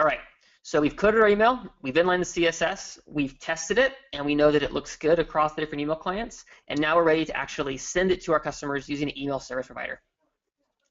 All right, so we've coded our email, we've inlined the CSS, we've tested it, and we know that it looks good across the different email clients, and now we're ready to actually send it to our customers using an email service provider.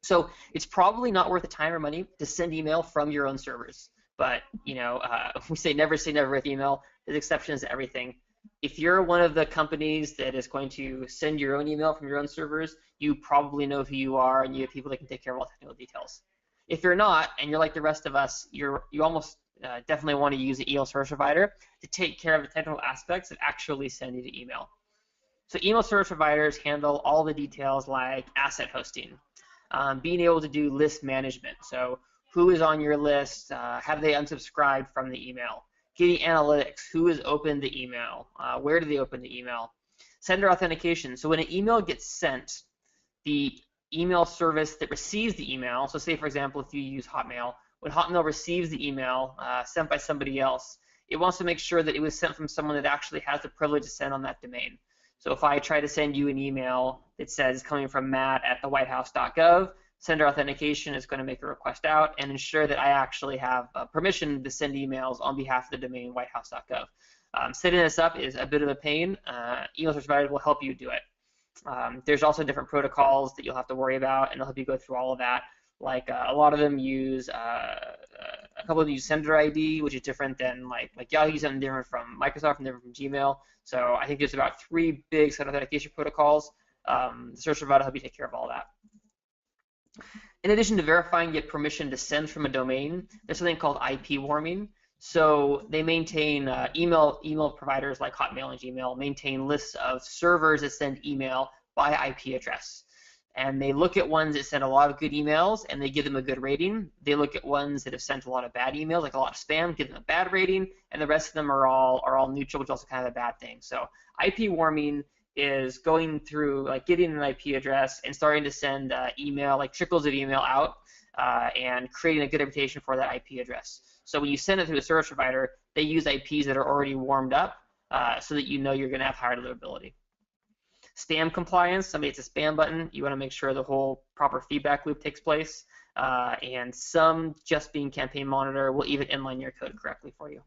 So it's probably not worth the time or money to send email from your own servers. But we say never with email. There's exceptions to everything. If you're one of the companies that is going to send your own email from your own servers, you probably know who you are, and you have people that can take care of all technical details. If you're not, and you're like the rest of us, you almost definitely want to use an email service provider to take care of the technical aspects of actually sending the email. So email service providers handle all the details like asset hosting, being able to do list management. So who is on your list? Have they unsubscribed from the email? Getting analytics. Who has opened the email? Where do they open the email? Sender authentication. So when an email gets sent, the email service that receives the email, so say for example if you use Hotmail, when Hotmail receives the email sent by somebody else, it wants to make sure that it was sent from someone that actually has the privilege to send on that domain. So if I try to send you an email that says coming from matt@thewhitehouse.gov, sender authentication is going to make a request out and ensure that I actually have permission to send emails on behalf of the domain whitehouse.gov. Setting this up is a bit of a pain. Email service providers will help you do it. There's also different protocols that you'll have to worry about, and they'll help you go through all of that. Like a lot of them use, a couple of them use Sender ID, which is different than like Yahoo uses something different from Microsoft and different from Gmail. So I think there's about 3 big set of authentication protocols. The service provider will help you take care of all that. In addition to verifying you get permission to send from a domain, there's something called IP warming. So they maintain email providers like Hotmail and Gmail maintain lists of servers that send email by IP address. And they look at ones that send a lot of good emails and they give them a good rating. They look at ones that have sent a lot of bad emails, like a lot of spam, give them a bad rating, and the rest of them are all neutral, which is also kind of a bad thing. So IP warming is going through, like getting an IP address and starting to send email, like trickles of email out, and creating a good reputation for that IP address. So when you send it through a service provider, they use IPs that are already warmed up so that you know you're going to have higher deliverability. Spam compliance, somebody hits a spam button, you want to make sure the whole proper feedback loop takes place, and some just being campaign monitor will even inline your code correctly for you.